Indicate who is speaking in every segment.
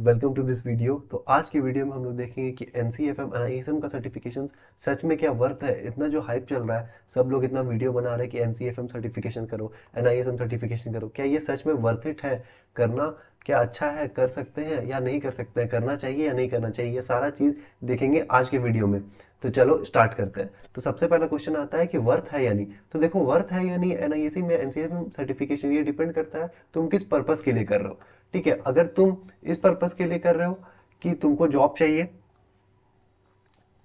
Speaker 1: Welcome to this video. तो आज की वीडियो में हम लोग देखेंगे कि एनसीएफएम एनआईएसएम का सर्टिफिकेशन सच में क्या वर्थ है। इतना जो हाइप चल रहा है, सब लोग इतना वीडियो बना रहे हैं कि एनसीएफएम सर्टिफिकेशन करो, एनआईएसएम सर्टिफिकेशन करो, क्या ये सच में वर्थ इट है करना? क्या अच्छा है, कर सकते हैं या नहीं कर सकते हैं, करना चाहिए या नहीं करना चाहिए, ये सारा चीज़ देखेंगे आज के वीडियो में। तो चलो स्टार्ट करते हैं। तो सबसे पहला क्वेश्चन आता है कि वर्थ है या नहीं। तो देखो, वर्थ है या नहीं एनआईएसएम में एनसीएफएम सर्टिफिकेशन, ये डिपेंड करता है तुम किस पर्पस के लिए कर रहे हो। ठीक है, अगर तुम इस पर्पस के लिए कर रहे हो कि तुमको जॉब चाहिए,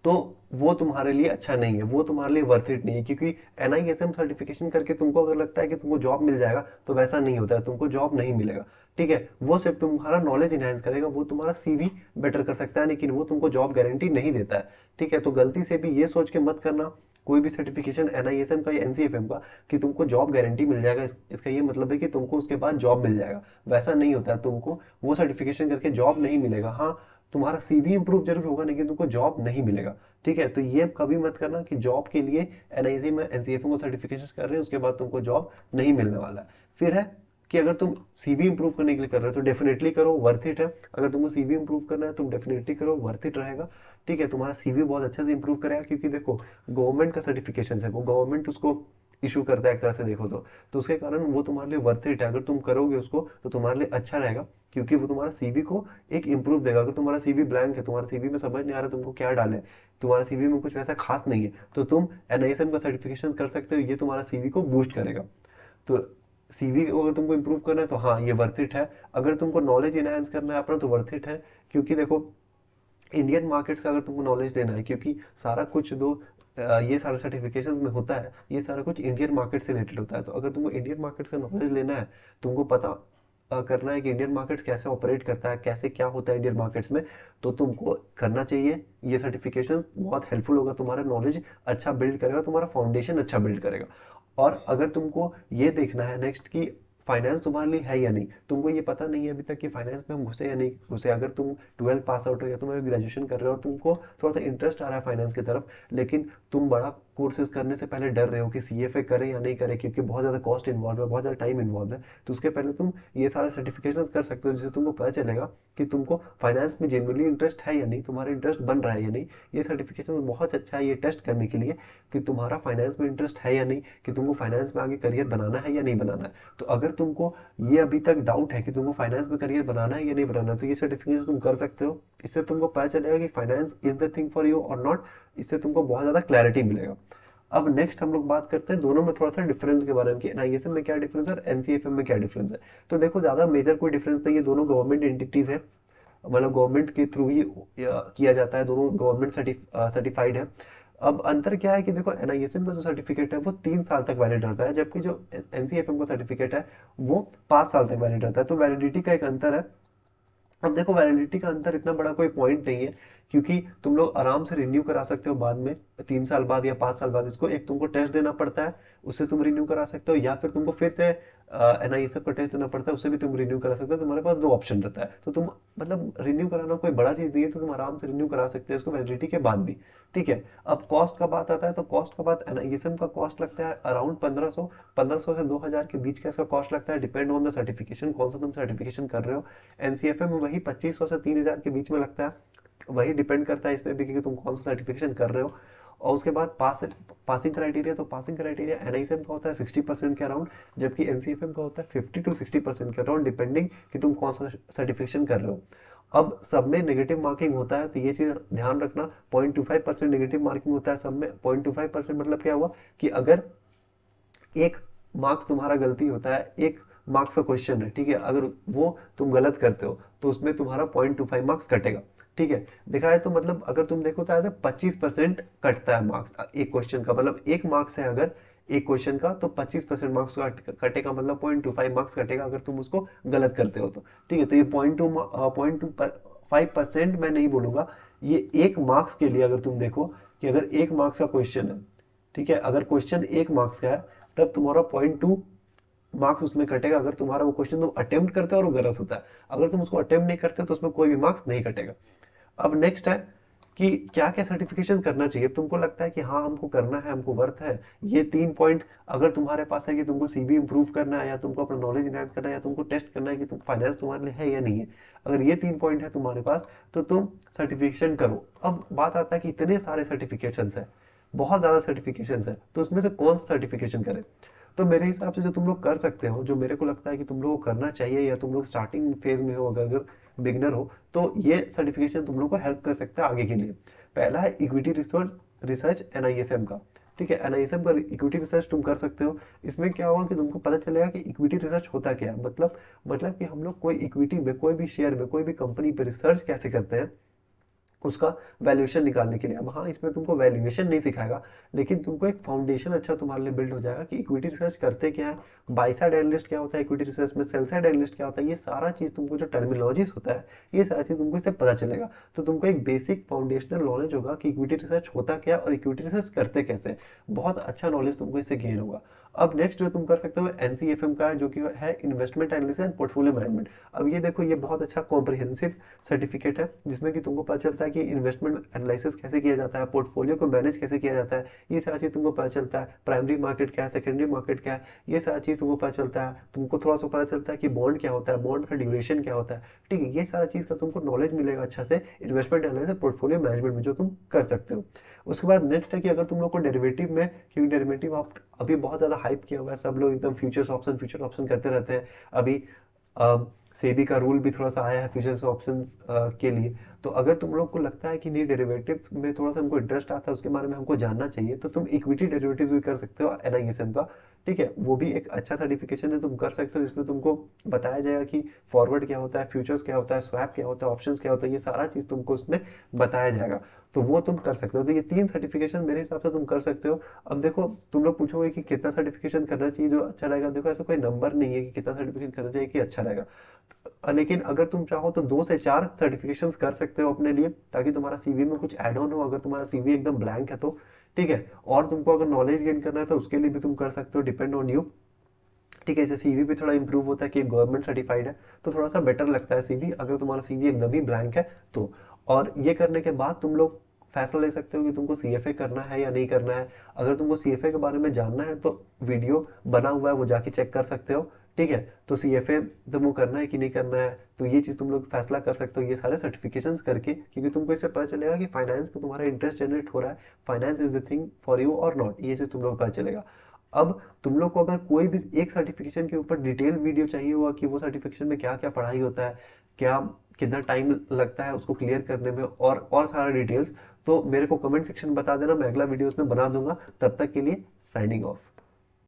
Speaker 1: तो वो तुम्हारे लिए अच्छा नहीं है, वो तुम्हारे लिए वर्थ इट नहीं है। क्योंकि एनआईएसएम सर्टिफिकेशन करके तुमको अगर लगता है कि तुमको जॉब मिल जाएगा, तो वैसा नहीं होता है, तुमको जॉब नहीं मिलेगा। ठीक है, वो सिर्फ तुम्हारा नॉलेज इनहेंस करेगा, वो तुम्हारा सीवी बेटर कर सकता है, लेकिन वो तुमको जॉब गारंटी नहीं देता है। ठीक है, तो गलती से भी ये सोच के मत करना कोई भी सर्टिफिकेशन एनआईएसएम का या एनसीएफएम का कि तुमको जॉब गारंटी मिल जाएगा। इसका ये मतलब है कि तुमको उसके बाद जॉब मिल जाएगा, वैसा नहीं होता है। तुमको वो सर्टिफिकेशन करके जॉब नहीं मिलेगा। हाँ, तुम्हारा सीवी इंप्रूव जरूर होगा, लेकिन तुमको जॉब नहीं मिलेगा। ठीक है, तो ये कभी मत करना कि जॉब के लिए एनआईसी में एनसीएफएम को सर्टिफिकेशन कर रहे हो, उसके बाद तुमको जॉब नहीं मिलने वाला है। फिर है कि अगर तुम सीवी इंप्रूव करने के लिए कर रहे हो तो डेफिनेटली करो, वर्थ इट है। अगर तुमको सीवी इंप्रूव करना है तुम डेफिनेटली करो, वर्थ इट रहेगा। ठीक है, तुम्हारा सीवी बहुत अच्छे से इंप्रूव करेगा, क्योंकि देखो गवर्नमेंट का सर्टिफिकेशन है, वो गवर्नमेंट उसको इशू करता है एक तरह से देखो तो उसके कारण वो तुम्हारे लिए वर्थ इट है। अगर तुम करोगे उसको तो तुम्हारे लिए अच्छा रहेगा, क्योंकि वो तुम्हारा सीवी को एक इंप्रूव देगा। अगर तुम्हारा सीवी ब्लैंक है, तुम्हारा सीवी में समझ नहीं आ रहा तुमको क्या डाले, तुम्हारा सीवी में कुछ वैसा खास नहीं है, तो तुम एनआईएसएम का सर्टिफिकेशन कर सकते हो, ये तुम्हारा सीवी को बूस्ट करेगा। तो सीवी अगर तुमको इंप्रूव करना है तो हाँ, ये वर्थ इट है। अगर तुमको नॉलेज इनहेंस करना है अपना, तो वर्थ इट है। क्योंकि देखो, इंडियन मार्केट्स का अगर तुमको नॉलेज लेना है, क्योंकि सारा कुछ ये सारा सर्टिफिकेशंस में होता है, ये सारा कुछ इंडियन मार्केट से रिलेटेड होता है। तो अगर तुमको इंडियन मार्केट्स का नॉलेज लेना है, तुमको पता करना है कि इंडियन मार्केट्स कैसे ऑपरेट करता है, कैसे क्या होता है इंडियन मार्केट्स में, तो तुमको करना चाहिए। ये सर्टिफिकेशन बहुत हेल्पफुल होगा, तुम्हारा नॉलेज अच्छा बिल्ड करेगा, तुम्हारा फाउंडेशन अच्छा बिल्ड करेगा। और अगर तुमको ये देखना है नेक्स्ट कि फाइनेंस तुम्हारे लिए है या नहीं, तुमको ये पता नहीं है अभी तक कि फाइनेंस में हम घुसे या नहीं घुसे। अगर तुम 12 पास आउट हो या तुम अभी ग्रेजुएशन कर रहे हो और तुमको थोड़ा सा इंटरेस्ट आ रहा है फाइनेंस की तरफ, लेकिन तुम बड़ा कोर्सेज करने से पहले डर रहे हो कि सीएफए करें या नहीं करें, क्योंकि बहुत ज़्यादा कॉस्ट इन्वॉल्व है, बहुत ज़्यादा टाइम इन्वॉल्व है, तो उसके पहले तुम ये सारे सर्टिफिकेशन कर सकते हो, जिससे तुमको पता चलेगा कि तुमको फाइनेंस में जेनुअली इंटरेस्ट है या नहीं, तुम्हारा इंटरेस्ट बन रहा है या नहीं। ये सर्टिफिकेशन बहुत अच्छा है ये टेस्ट करने के लिए कि तुम्हारा फाइनेंस में इंटरेस्ट है या नहीं, कि तुमको फाइनेंस में आगे करियर बनाना है या नहीं बनाना है। तो अगर तुमको ये अभी तक डाउट है कि तुमको फाइनेंस में करियर बनाना है या नहीं बनाना है, तो ये सर्टिफिकेशन तुम कर सकते हो। इससे तुमको पता चलेगा कि finance is the thing for you और नॉट। इससे तुमको बहुत ज़्यादा क्लैरिटी मिलेगा। अब नेक्स्ट हम लोग बात करते हैं दोनों में थोड़ा सा डिफरेंस के बारे में कि एनआईएसएम में क्या डिफरेंस है और एनसीएफएम में क्या डिफरेंस है। तो देखो, ज़्यादा मेजर कोई डिफरेंस नहीं है, दोनों गवर्नमेंट एंटिटीज है, मतलब गवर्नमेंट के थ्रू ही किया जाता है, दोनों गवर्नमेंट सर्टिफाइड है। अब अंतर क्या है कि देखो, एनआईएसएम का जो सर्टिफिकेट है वो 3 साल तक वैलिड रहता है, जबकि जो एनसीएफएम का सर्टिफिकेट है वो 5 साल तक वैलिड रहता है। तो वैलिडिटी का एक अंतर है। अब देखो, वैलिडिटी का अंतर इतना बड़ा कोई पॉइंट नहीं है, क्योंकि तुम लोग आराम से रिन्यू करा सकते हो बाद में, 3 साल बाद या 5 साल बाद। इसको एक तुमको टेस्ट देना पड़ता है, उससे तुम रिन्यू करा सकते हो, या फिर तुमको फिर से एनआईएसएफ का टेस्ट देना पड़ता है, उससे भी तुम रिन्यू करा सकते हो। तुम्हारे पास दो ऑप्शन रहता है, तो तुम मतलब रिन्यू कराना कोई बड़ा चीज़ नहीं है, तो तुम आराम से रिन्यू करा सकते हो इसको वैलिडिटी के बाद भी। ठीक है, अब कॉस्ट का बात आता है, तो कॉस्ट का बात, एनआईएसएम का कॉस्ट लगता है अराउंड 1500 से 2000 के बीच का इसका कॉस्ट लगता है, डिपेंड ऑन द सर्टिफिकेशन, कौन सा तुम सर्टिफिकेशन कर रहे हो। एनसीएफएम में वही 2500 से 3000 के बीच में लगता है, वही डिपेंड करता है इसमें भी कि तुम कौन सा सर्टिफिकेशन कर रहे हो। और उसके बाद पासिंग क्राइटेरिया, तो पासिंग क्राइटेरिया एनआईएसएम का होता है 60% के अराउंड, जबकि एनसीएफएम का होता है 50 to 60% के अराउंड, डिपेंडिंग कि तुम कौन सा सर्टिफिकेशन कर रहे हो। अब सब में नेगेटिव मार्किंग होता है, तो ये चीज़ ध्यान रखना, 0.25% नेगेटिव मार्किंग होता है सब में। 0.25% मतलब क्या हुआ कि अगर एक मार्क्स तुम्हारा गलती होता है, एक मार्क्स का क्वेश्चन है, ठीक है, अगर वो तुम गलत करते हो तो उसमें तुम्हारा 0.25 मार्क्स कटेगा। ठीक है, देखा है तो मतलब अगर तुम देखो तो ऐसा 25% कटता है मार्क्स एक क्वेश्चन का, मतलब एक मार्क्स है अगर एक क्वेश्चन का, तो 25% मार्क्स कटेगा, मतलब 0.25 मार्क्स कटेगा अगर तुम उसको गलत करते हो तो। ठीक है, तो ये 0.25% मैं नहीं बोलूंगा, ये एक मार्क्स के लिए अगर तुम देखो कि अगर एक मार्क्स का क्वेश्चन है, ठीक है, अगर क्वेश्चन एक मार्क्स का है, तब तुम्हारा 0.2 मार्क्स उसमें कटेगा अगर तुम्हारा वो क्वेश्चन तुम अटेम्प्ट करते हो और वो गलत होता है। अगर तुम उसको अटेम्प्ट नहीं करते तो उसमें कोई भी मार्क्स नहीं कटेगा। अब नेक्स्ट है कि क्या क्या सर्टिफिकेशन करना चाहिए। तुमको लगता है कि हाँ हमको करना है, हमको वर्थ है, ये 3 पॉइंट अगर तुम्हारे पास है कि तुमको सीवी इंप्रूव करना है, या तुमको अपना नॉलेज इनहांस करना है, या तुमको टेस्ट करना है कि तुम फाइनेंस तुम्हारे लिए है या नहीं है, अगर ये 3 पॉइंट है तुम्हारे पास तो तुम सर्टिफिकेशन करो। अब बात आता है कि इतने सारे सर्टिफिकेशन है, बहुत ज़्यादा सर्टिफिकेशन है, तो उसमें से कौन सा सर्टिफिकेशन करें। तो मेरे हिसाब से जो तुम लोग कर सकते हो, जो मेरे को लगता है कि तुम लोग को करना चाहिए, या तुम लोग स्टार्टिंग फेज में हो, अगर बिगनर हो, तो ये सर्टिफिकेशन तुम लोग को हेल्प कर सकता है आगे के लिए। पहला है इक्विटी रिसर्च रिसर्च एनआईएसएम का। ठीक है, एनआईएसएम का इक्विटी रिसर्च तुम कर सकते हो। इसमें क्या होगा कि तुमको पता चलेगा कि इक्विटी रिसर्च होता क्या है, मतलब कि हम लोग कोई इक्विटी में, कोई भी शेयर में, कोई भी कंपनी पे रिसर्च कैसे करते हैं, उसका वैल्यूएशन निकालने के लिए। अब हाँ, इसमें तुमको वैल्यूएशन नहीं सिखाएगा, लेकिन तुमको एक फाउंडेशन अच्छा तुम्हारे लिए बिल्ड हो जाएगा कि इक्विटी रिसर्च करते क्या है, बाई साइड एनालिस्ट क्या होता है इक्विटी रिसर्च में, सेल साइड एनालिस्ट क्या होता है, ये सारा चीज़ तुमको, जो टर्मिनोलॉजीज होता है, ये सारा चीज़ तुमको इससे पता चलेगा। तो तुमको एक बेसिक फाउंडेशनल नॉलेज होगा कि इक्विटी रिसर्च होता क्या और इक्विटी रिसर्च करते कैसे। बहुत अच्छा नॉलेज तुमको इससे गेन होगा। अब नेक्स्ट जो तुम कर सकते हो एनसीएफएम का है, जो कि है investment analysis and portfolio management. अब ये देखो, ये बहुत अच्छा कॉम्प्रिहेंसिव सर्टिफिकेट है, जिसमें कि तुमको पता चलता है कि इन्वेस्टमेंट एनालिसिस कैसे किया जाता है, पोर्टफोलियो को मैनेज कैसे किया जाता है, ये सारी चीज़ तुमको पता चलता है। प्राइमरी मार्केट क्या है, सेकेंडरी मार्केट क्या है, ये सारी चीज़ तुमको पता चलता है। तुमको थोड़ा सा पता चलता है कि बॉन्ड क्या होता है, बॉन्ड का ड्यूरेशन क्या होता है। ठीक है, ये सारा चीज़ का तुमको नॉलेज मिलेगा अच्छा से इन्वेस्टमेंट एनालिसिस पोर्टफोलियो मैनेजमेंट में, जो तुम कर सकते हो। उसके बाद नेक्स्ट है कि अगर तुम लोग को डेरिवेटिव में, क्योंकि डेरिवेटिव आप अभी बहुत ज़्यादा हाइप किया हुआ है, सब लोग एकदम फ्यूचर ऑप्शन करते रहते हैं। अभी सेबी का रूल भी थोड़ा सा आया है फ्यूचर्स ऑप्शंस के लिए। तो अगर तुम लोग को लगता है कि नहीं, डेरिवेटिव में थोड़ा सा हमको इंटरेस्ट आता है, उसके बारे में हमको जानना चाहिए, तो तुम इक्विटी डेरिवेटिव भी कर सकते हो एनआईएसएम का। ठीक है, वो भी एक अच्छा सर्टिफिकेशन है, तुम कर सकते हो। इसमें तुमको बताया जाएगा कि फॉरवर्ड क्या होता है, फ्यूचर्स क्या होता है, स्वैप क्या होता है, ऑप्शंस क्या होता है, ये सारा चीज़ तुमको उसमें बताया जाएगा। तो वो तुम कर सकते हो। तो ये 3 सर्टिफिकेशन मेरे हिसाब से तुम कर सकते हो। अब देखो, तुम लोग पूछोगे कि कितना सर्टिफिकेशन करना चाहिए जो अच्छा रहेगा। देखो, ऐसा कोई नंबर नहीं है कि कितना सर्टिफिकेशन करना चाहिए कि अच्छा रहेगा। लेकिन अगर तुम चाहो तो 2 से 4 सर्टिफिकेशंस कर सकते हो अपने लिए, ताकि तुम्हारा सीवी में कुछ ऐड ऑन हो, अगर तुम्हारा सीवी एकदम ब्लैंक है तो। ठीक है, और तुमको अगर नॉलेज गेन करना है तो उसके लिए भी तुम कर सकते हो, डिपेंड ऑन यू। ठीक है, इससे सीवी भी थोड़ा इंप्रूव होता है कि गवर्नमेंट सर्टिफाइड है, तो थोड़ा सा बेटर लगता है सीवी, अगर तुम्हारा सीवी एकदम ही ब्लैंक है तो। और ये करने के बाद तुम लोग फैसला ले सकते हो कि तुमको सीएफए करना है या नहीं करना है। अगर तुमको सीएफए के बारे में जानना है तो वीडियो बना हुआ है, वो जाके चेक कर सकते हो। ठीक है, तो सीएफए तुमको करना है कि नहीं करना है, तो ये चीज़ तुम लोग फैसला कर सकते हो ये सारे सर्टिफिकेशंस करके, क्योंकि तुमको इससे पता चलेगा कि फाइनेंस में तुम्हारा इंटरेस्ट जनरेट हो रहा है, finance is the thing for you और नॉट, ये चीज़ तुम लोग को पता चलेगा। अब तुम लोग को अगर कोई भी एक सर्टिफिकेशन के ऊपर डिटेल वीडियो चाहिए होगा कि वो सर्टिफिकेशन में क्या क्या पढ़ाई होता है, क्या कितना टाइम लगता है उसको क्लियर करने में, और सारा डिटेल्स, तो मेरे को कमेंट सेक्शन में बता देना, मैं अगला वीडियो उसमें बना दूंगा। तब तक के लिए साइनिंग ऑफ।